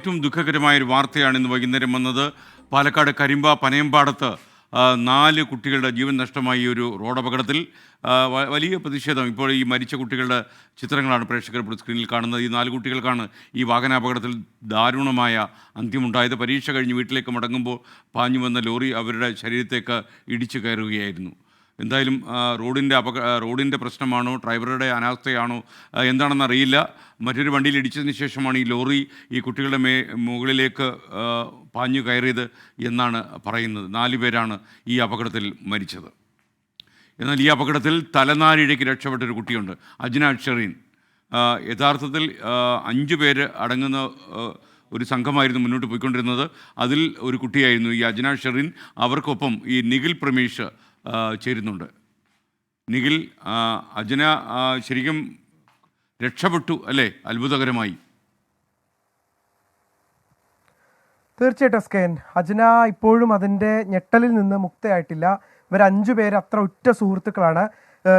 ഏറ്റവും ദുഃഖകരമായൊരു വാർത്തയാണ് ഇന്ന് വൈകുന്നേരം വന്നത്. പാലക്കാട് കരിമ്പ പനയമ്പാടത്ത് 4 കുട്ടികളുടെ ജീവൻ നഷ്ടമായി ഒരു റോഡ് അപകടത്തിൽ. വലിയ പ്രതിഷേധം. ഇപ്പോൾ ഈ മരിച്ച കുട്ടികളുടെ ചിത്രങ്ങളാണ് പ്രേക്ഷകർ ഇപ്പോൾ സ്ക്രീനിൽ കാണുന്നത്. ഈ 4 കുട്ടികൾക്കാണ് ഈ വാഹനാപകടത്തിൽ ദാരുണമായ അന്ത്യമുണ്ടായത്. പരീക്ഷ കഴിഞ്ഞ് വീട്ടിലേക്ക് മടങ്ങുമ്പോൾ പാഞ്ഞു വന്ന ലോറി അവരുടെ ശരീരത്തേക്ക് ഇടിച്ചു കയറുകയായിരുന്നു. എന്തായാലും റോഡിൻ്റെ പ്രശ്നമാണോ, ഡ്രൈവറുടെ അനാസ്ഥയാണോ, എന്താണെന്ന് അറിയില്ല. മറ്റൊരു വണ്ടിയിൽ ഇടിച്ചതിന് ശേഷമാണ് ഈ ലോറി ഈ കുട്ടികളുടെ മുകളിലേക്ക് പാഞ്ഞു കയറിയത് എന്നാണ് പറയുന്നത്. 4 പേരാണ് ഈ അപകടത്തിൽ മരിച്ചത്. എന്നാൽ ഈ അപകടത്തിൽ തലനാരിഴയ്ക്ക് രക്ഷപ്പെട്ടൊരു കുട്ടിയുണ്ട്, അജ്ന ഷെറീൻ. യഥാർത്ഥത്തിൽ 5 പേര് അടങ്ങുന്ന ഒരു സംഘമായിരുന്നു മുന്നോട്ട് പോയിക്കൊണ്ടിരുന്നത്. അതിൽ ഒരു കുട്ടിയായിരുന്നു ഈ അജ്ന ഷെറീൻ. അവർക്കൊപ്പം ഈ നിഖിൽ പ്രമേഷ് ചേരുന്നുണ്ട്. നിഖിൽ, അജ്ന ശരിക്കും രക്ഷപ്പെട്ടു അല്ലേ? അത്ഭുതകരമായി. തീർച്ചയായിട്ടും സ്കേൻ, അജ്ന ഇപ്പോഴും അതിൻ്റെ ഞെട്ടലിൽ നിന്ന് മുക്തയായിട്ടില്ല. ഇവർ 5 പേര് അത്ര ഉറ്റ സുഹൃത്തുക്കളാണ്.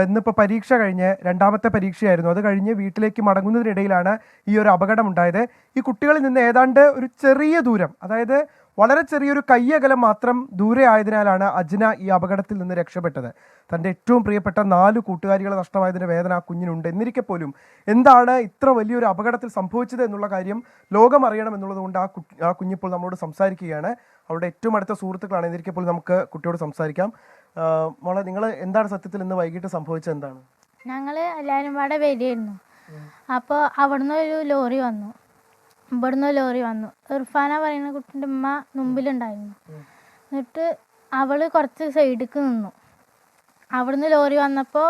ഇന്നിപ്പോൾ പരീക്ഷ കഴിഞ്ഞ് രണ്ടാമത്തെ പരീക്ഷയായിരുന്നു. അത് കഴിഞ്ഞ് വീട്ടിലേക്ക് മടങ്ങുന്നതിനിടയിലാണ് ഈ ഒരു അപകടം ഉണ്ടായത്. ഈ കുട്ടികളിൽ നിന്ന് ഏതാണ്ട് ഒരു ചെറിയ ദൂരം, അതായത് വളരെ ചെറിയൊരു കയ്യകലം മാത്രം ദൂരെ ആയതിനാലാണ് അജ്ന ഈ അപകടത്തിൽ നിന്ന് രക്ഷപ്പെട്ടത്. തൻ്റെ ഏറ്റവും പ്രിയപ്പെട്ട 4 കൂട്ടുകാരികളെ നഷ്ടമായതിൻ്റെ വേദന ആ കുഞ്ഞിനുണ്ട്. എന്നിരിക്കെ പോലും എന്താണ് ഇത്ര വലിയൊരു അപകടത്തിൽ സംഭവിച്ചത് എന്നുള്ള കാര്യം ലോകം അറിയണം എന്നുള്ളതുകൊണ്ട് ആ കുഞ്ഞിപ്പോൾ നമ്മളോട് സംസാരിക്കുകയാണ്. അവരുടെ ഏറ്റവും അടുത്ത സുഹൃത്തുക്കളാണ്. എന്നിരിക്കെ പോലും നമുക്ക് കുട്ടിയോട് സംസാരിക്കാം. മോളെ, നിങ്ങൾ എന്താണ് സത്യത്തിൽ ഇന്ന് വൈകിട്ട് സംഭവിച്ചത്? എന്താണ്? ഞങ്ങൾ എല്ലാവരും പാടെ വരികയായിരുന്നു. അപ്പോൾ അവിടുന്ന് ഒരു ലോറി വന്നു, ഇവിടുന്ന് ലോറി വന്നു. ഇർഫാന പറയുന്ന കുട്ടിൻ്റെ ഉമ്മ മുമ്പിലുണ്ടായിരുന്നു. എന്നിട്ട് അവൾ കുറച്ച് സൈഡിലേക്ക് നിന്നു. അവിടുന്ന് ലോറി വന്നപ്പോൾ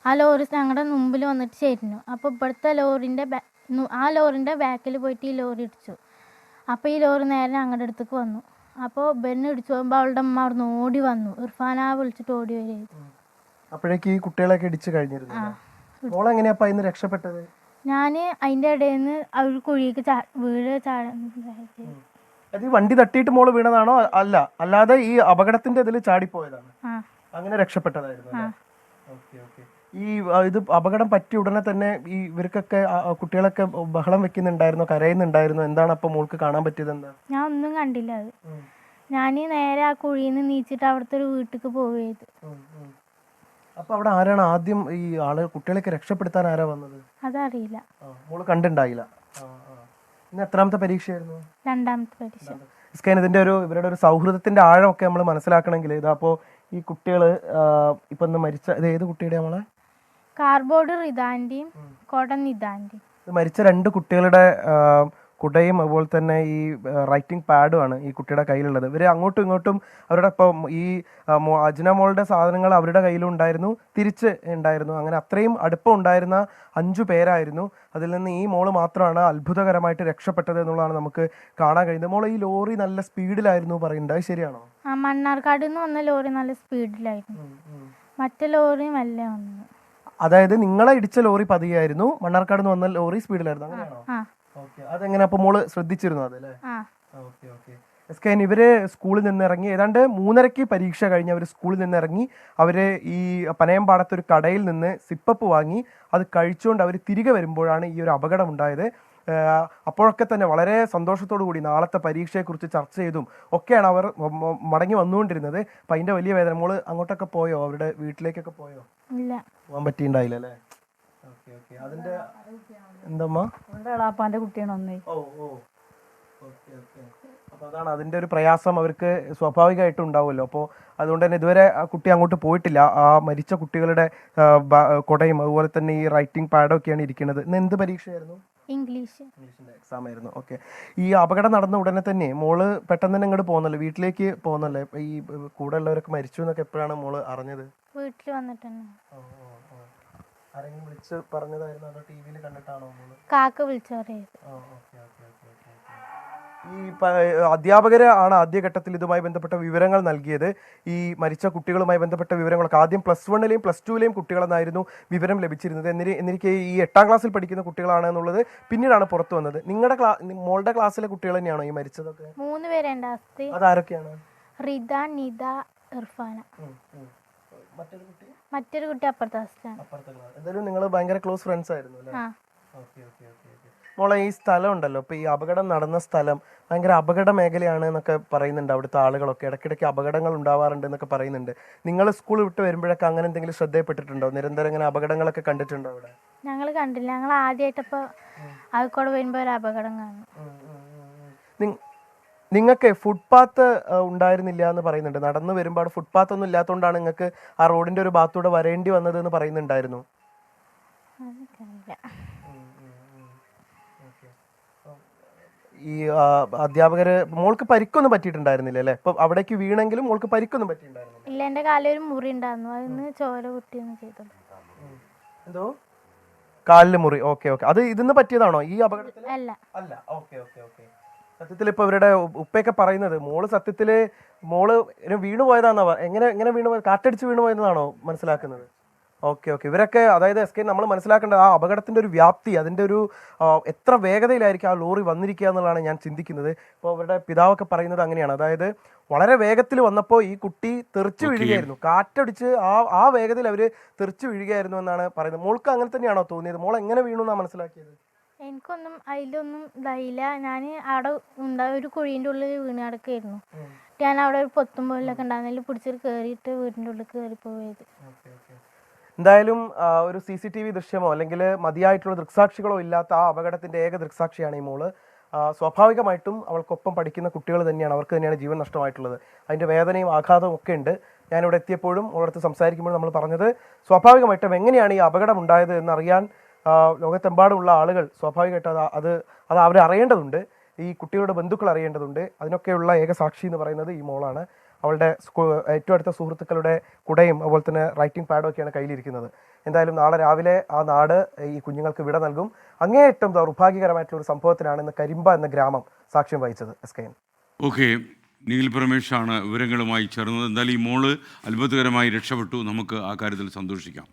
ആ ലോറി ഞങ്ങളുടെ മുമ്പിൽ വന്നിട്ട് ചേരുന്നു. അപ്പോൾ ഇവിടുത്തെ ആ ലോറിൻ്റെ ബാക്കിൽ പോയിട്ട് ഈ ലോറി ഇടിച്ചു. അപ്പോൾ ഈ ലോറി നേരെ ഞങ്ങളുടെ അടുത്തേക്ക് വന്നു. അപ്പോൾ ബെന്ന് ഇടിച്ചു പോകുമ്പോൾ അവളുടെ അമ്മ അവിടുന്ന് ഓടി വന്നു. ഇർഫാന വിളിച്ചിട്ട് ഓടി വരികയായിരുന്നു. അപ്പോഴേക്ക് ഈ കുട്ടികളൊക്കെ ഇടിച്ചു കഴിഞ്ഞിരുന്നു. മോളെങ്ങനെയാ അപ്പം ഇന്ന് രക്ഷപ്പെട്ടത്? ഞാൻ അതിൻ്റെ ഇടയിൽ നിന്ന് അവർ കുഴിക്ക് അത് വണ്ടി തട്ടിയിട്ട് മോള് വീണതാണോ? അല്ലാതെ ഈ അപകടത്തിന്റെ ഇതിൽ ചാടിപ്പോയതാണ്. അങ്ങനെ രക്ഷപ്പെട്ടതായിരുന്നു. ഈ ഇത് അപകടം പറ്റിയ ഉടനെ തന്നെ ഈ ഇവർക്കൊക്കെ കുട്ടികളൊക്കെ ബഹളം വെക്കുന്നുണ്ടായിരുന്നു, കരയുന്നുണ്ടായിരുന്നു. എന്താണ് അപ്പൊ മോൾക്ക് കാണാൻ പറ്റിയത്? എന്താ? ഞാൻ ഒന്നും കണ്ടില്ല. അത് ഞാൻ നേരെ ആ കുഴിയിൽ നിന്ന് നീച്ചിട്ട് അവിടുത്തെ ഒരു വീട്ടിലേക്ക് പോവുകയത്. അപ്പൊ അവിടെ ആരാണ് ആദ്യം ഈ ആളുകൾ കുട്ടികളൊക്കെ രക്ഷപ്പെടുത്താൻ ആരാ വന്നത്? അതറിയില്ല. മോള് കണ്ടിണ്ടായില്ല. ഇന്ന് എത്രാമത്തെ പരീക്ഷയായിരുന്നു? രണ്ടാമത്തെ പരീക്ഷ. ഇവരുടെ ഒരു സൗഹൃദത്തിന്റെ ആഴമൊക്കെ നമ്മൾ മനസ്സിലാക്കണമെങ്കിൽ ഇതാ അപ്പോ ഈ കുട്ടികള് ഇപ്പൊ ഇന്ന് മരിച്ച ഇത് ഏത് കുട്ടിയുടെ? നമ്മളെ കാർബോർഡ് റിദാന്റെയും കോട്ടൺ നിദാന്റെയും. മരിച്ച 2 കുട്ടികളുടെ കുടയും അതുപോലെ തന്നെ ഈ റൈറ്റിംഗ് പാഡുമാണ് ഈ കുട്ടിയുടെ കയ്യിലുള്ളത്. ഇവർ അങ്ങോട്ടും ഇങ്ങോട്ടും അവരുടെ ഇപ്പം ഈ അജ്ന മോളുടെ സാധനങ്ങൾ അവരുടെ കയ്യിലും ഉണ്ടായിരുന്നു, തിരിച്ച് ഉണ്ടായിരുന്നു. അങ്ങനെ അത്രയും അടുപ്പം ഉണ്ടായിരുന്ന 5 പേരായിരുന്നു. അതിൽ നിന്ന് ഈ മോള് മാത്രമാണ് അത്ഭുതകരമായിട്ട് രക്ഷപ്പെട്ടത് എന്നുള്ളതാണ് നമുക്ക് കാണാൻ കഴിയുന്നത്. മോള്, ഈ ലോറി നല്ല സ്പീഡിലായിരുന്നു പറയുന്നത്, അത് ശരിയാണോ? മണ്ണാർക്കാട് നിന്ന് വന്ന ലോറി നല്ല സ്പീഡിലായിരുന്നു, മറ്റേ ലോറി മെല്ലെ വന്നു. അതായത് നിങ്ങളെ ഇടിച്ച ലോറി പതിയായിരുന്നു, മണ്ണാർക്കാട് നിന്ന് വന്ന ലോറി സ്പീഡിലായിരുന്നു, അങ്ങനെയാണോ? അതെങ്ങനെ അപ്പൊ മോള് ശ്രദ്ധിച്ചിരുന്നു അതല്ലേ? ഇവര് സ്കൂളിൽ നിന്ന് ഇറങ്ങി ഏതാണ്ട് 3:30 പരീക്ഷ കഴിഞ്ഞ് അവർ സ്കൂളിൽ നിന്ന് ഇറങ്ങി. അവര് ഈ പനയമ്പാടത്തൊരു കടയിൽ നിന്ന് സിപ്പപ്പ് വാങ്ങി അത് കഴിച്ചുകൊണ്ട് അവർ തിരികെ വരുമ്പോഴാണ് ഈ ഒരു അപകടം ഉണ്ടായത്. അപ്പോഴൊക്കെ തന്നെ വളരെ സന്തോഷത്തോടു കൂടി നാളത്തെ പരീക്ഷയെക്കുറിച്ച് ചർച്ച ചെയ്തും ഒക്കെയാണ് അവർ മടങ്ങി വന്നുകൊണ്ടിരുന്നത്. അപ്പം അതിന്റെ വലിയ വേദന. മോള് അങ്ങോട്ടൊക്കെ പോയോ? അവരുടെ വീട്ടിലേക്കൊക്കെ പോയോ? പോകാൻ പറ്റിയിട്ടുണ്ടായില്ല അല്ലേ? അതിന്റെ എന്തമ്മാ കുട്ടിയാണ് ഒന്നേ. അപ്പോൾ അതാണ് അതിന്റെ ഒരു പ്രയാസം അവർക്ക് സ്വാഭാവികമായിട്ടും ഉണ്ടാവുമല്ലോ. അപ്പോൾ അതുകൊണ്ട് തന്നെ ഇതുവരെ ആ കുട്ടി അങ്ങോട്ട് പോയിട്ടില്ല. ആ മരിച്ച കുട്ടികളുടെ കൊടയും അതുപോലെ തന്നെ ഈ റൈറ്റിംഗ് പാഡും ഒക്കെയാണ് ഇരിക്കുന്നത്. ഇന്ന് എന്ത് പരീക്ഷയായിരുന്നു? ഇംഗ്ലീഷിന്റെ എക്സാം ആയിരുന്നു. ഓക്കെ. ഈ അപകടം നടന്ന ഉടനെ തന്നെ മോള് പെട്ടെന്ന് തന്നെ ഇങ്ങോട്ട് പോകുന്നല്ലോ, വീട്ടിലേക്ക് പോകുന്നല്ലേ? ഈ കൂടെ ഉള്ളവരൊക്കെ മരിച്ചു എന്നൊക്കെ എപ്പോഴാണ് മോള് അറിഞ്ഞത്? വീട്ടിൽ വന്നിട്ടാണ്. ആരെങ്കിലും വിളിച്ച് പറഞ്ഞതായിരുന്നോ അതോ ടിവിയിൽ കണ്ടിട്ടാണോ? കാക്ക വിളിച്ചു പറയുന്നത്. ഈ അധ്യാപകര് ആണ് ആദ്യഘട്ടത്തിൽ ഇതുമായി ബന്ധപ്പെട്ട വിവരങ്ങൾ നൽകിയത്. ഈ മരിച്ച കുട്ടികളുമായി ബന്ധപ്പെട്ട വിവരങ്ങളൊക്കെ ആദ്യം +1ലെയും +2ലെയും കുട്ടികളെന്നായിരുന്നു വിവരം ലഭിച്ചിരുന്നത്. എന്നിരിക്കെ ഈ 8ാം ക്ലാസ്സിൽ പഠിക്കുന്ന കുട്ടികളാണ് എന്നുള്ളത് പിന്നീടാണ് പുറത്തു വന്നത്. നിങ്ങളുടെ മോളുടെ ക്ലാസ്സിലെ കുട്ടികൾ തന്നെയാണോ ഈ മരിച്ചതൊക്കെ? 3 പേരുണ്ട്. അതാരൊക്കെയാണ്? റിദ, നിദ, ഇർഫാന. മറ്റൊരു കുട്ടി അപ്പുറത്തെ ക്ലാസ്സിലാണ്. എന്തായാലും നിങ്ങൾ ഭയങ്കര ക്ലോസ് ഫ്രണ്ട്സ് ആയിരുന്നു അല്ലേ? മോളെ ഈ സ്ഥലം ഉണ്ടല്ലോ, ഇപ്പോൾ ഈ അപകടം നടന്ന സ്ഥലം ഭയങ്കര അപകട മേഖലയാണ് എന്നൊക്കെ പറയുന്നുണ്ട്. അവിടുത്തെ ആളുകളൊക്കെ ഇടയ്ക്കിടയ്ക്ക് അപകടങ്ങൾ ഉണ്ടാവാറുണ്ട് എന്നൊക്കെ പറയുന്നുണ്ട്. നിങ്ങൾ സ്കൂൾ വിട്ട് വരുമ്പോഴൊക്കെ അങ്ങനെ എന്തെങ്കിലും ശ്രദ്ധയപ്പെട്ടിട്ടുണ്ടോ? നിരന്തരം ഇങ്ങനെ അപകടങ്ങളൊക്കെ കണ്ടിട്ടുണ്ടോ അവിടെ? ഞങ്ങൾ കണ്ടില്ല. ഞങ്ങൾ ആദ്യമായിട്ടപ്പോൾ അഴിക്കോട് വരുമ്പോൾ ഒരു അപകടം കാണും. നിങ്ങൾക്ക് ഫുട്പാത്ത് ഉണ്ടായിരുന്നില്ല എന്ന് പറയുന്നുണ്ട്. നടന്നു വരുമ്പോൾ അവിടെ ഫുട്പാത്ത് ഒന്നും ഇല്ലാത്തതുകൊണ്ടാണ് നിങ്ങൾക്ക് ആ റോഡിന്റെ ഒരു ഭാഗത്തൂടെ വരേണ്ടി വന്നത് എന്ന് പറയുന്നുണ്ടായിരുന്നു. അതൊക്കെ ഈ അധ്യാപകര് മോൾക്ക് പരിക്കൊന്നും പറ്റിയിട്ടുണ്ടായിരുന്നില്ല അല്ലേ? ഇപ്പൊ അവിടേക്ക് വീണെങ്കിലും മോൾക്ക് പരിക്കൊന്നും പറ്റിയിട്ടുണ്ടായിരുന്നില്ല? ഇല്ല, എൻ്റെ കാലൊരു മുറി ഉണ്ടായിരുന്നു, അതിന് ചോര കുട്ടിയൊന്നും ചെയ്തത്. എന്തോ കാലില് മുറി? Okay okay. അത് ഇതിന്ന് പറ്റിയതാണോ ഈ അപകടത്തിൽ? അല്ല. അല്ല. Okay okay okay. സത്യത്തിൽ ഇപ്പൊ ഇവരുടെ ഉപ്പയൊക്കെ പറയുന്നത് മോള് സത്യത്തില് മോള് വീണു പോയതാന്നാ. എങ്ങനെ എങ്ങനെ വീണു പോയത്? കാറ്റടിച്ച് വീണു പോയതാണോ മനസ്സിലാക്കുന്നത്? Okay okay. ഇവരൊക്കെ അതായത് എസ്കെ നമ്മൾ മനസ്സിലാക്കേണ്ടത് ആ അപകടത്തിന്റെ ഒരു വ്യാപ്തി, അതിന്റെ ഒരു എത്ര വേഗതയിലായിരിക്കും ആ ലോറി വന്നിരിക്കുക എന്നുള്ളതാണ് ഞാൻ ചിന്തിക്കുന്നത്. ഇപ്പോൾ അവരുടെ പിതാവൊക്കെ പറയുന്നത് അങ്ങനെയാണ്. അതായത് വളരെ വേഗത്തിൽ വന്നപ്പോൾ ഈ കുട്ടി തെറിച്ചു വീഴുകയായിരുന്നു. കാറ്റടിച്ച് ആ വേഗതയിൽ അവർ തെറിച്ചു വീഴുകയായിരുന്നു എന്നാണ് പറയുന്നത്. മോൾക്ക് അങ്ങനെ തന്നെയാണോ തോന്നിയത്? മോൾ എങ്ങനെ വീണു എന്നാണ് മനസ്സിലാക്കിയത്? എനിക്കൊന്നും അതിലൊന്നും ഇതായില്ല. ഞാൻ അവിടെ ഒരു കുഴീൻ്റെ ഉള്ളിൽ വീണ് കിടക്കുകയായിരുന്നു. ഞാൻ അവിടെ ഒരു പൊത്തും പോലൊക്കെ ഉണ്ടായിരുന്നതിൽ പിടിച്ചിട്ട് കയറിയിട്ട് വീടിൻ്റെ ഉള്ളിൽ കയറി പോയത്. എന്തായാലും ഒരു CCTV ദൃശ്യമോ അല്ലെങ്കിൽ മതിയായിട്ടുള്ള ദൃക്സാക്ഷികളോ ഇല്ലാത്ത ആ അപകടത്തിന്റെ ഏക ദൃക്സാക്ഷിയാണ് ഈ മോള്. സ്വാഭാവികമായിട്ടും അവൾക്കൊപ്പം പഠിക്കുന്ന കുട്ടികൾ തന്നെയാണ്, അവർക്ക് തന്നെയാണ് ജീവൻ നഷ്ടമായിട്ടുള്ളത്. അതിന്റെ വേദനയും ആഘാതവും ഒക്കെ ഉണ്ട്. ഞാനിവിടെ എത്തിയപ്പോഴും അവളടുത്ത് സംസാരിക്കുമ്പോഴും നമ്മൾ പറഞ്ഞത് സ്വാഭാവികമായിട്ടും എങ്ങനെയാണ് ഈ അപകടം ഉണ്ടായത് എന്നറിയാൻ ലോകത്തെമ്പാടുമുള്ള ആളുകൾ സ്വാഭാവികമായിട്ടും അത് അവർ അറിയേണ്ടതുണ്ട്. ഈ കുട്ടികളുടെ ബന്ധുക്കൾ അറിയേണ്ടതുണ്ട്. അതിനൊക്കെയുള്ള ഏക സാക്ഷി എന്ന് പറയുന്നത് ഈ മോളാണ്. അവളുടെ ഏറ്റവും അടുത്ത സുഹൃത്തുക്കളുടെ കുടയും അതുപോലെ തന്നെ റൈറ്റിംഗ് പാഡും ഒക്കെയാണ് കയ്യിലിരിക്കുന്നത്. എന്തായാലും നാളെ രാവിലെ ആ നാട് ഈ കുഞ്ഞുങ്ങൾക്ക് വിട നൽകും. അങ്ങേയറ്റം ദൗർഭാഗ്യകരമായിട്ടുള്ള ഒരു സംഭവത്തിനാണ് ഇന്ന് കരിമ്പ എന്ന ഗ്രാമം സാക്ഷ്യം വഹിച്ചത്. SKN. ഓക്കെ, നീൽ പ്രമേഷാണ് വിവരങ്ങളുമായി ചേർന്നത്. എന്തായാലും ഈ മോള് അത്ഭുതകരമായി രക്ഷപ്പെട്ടു. നമുക്ക് ആ കാര്യത്തിൽ സന്തോഷിക്കാം.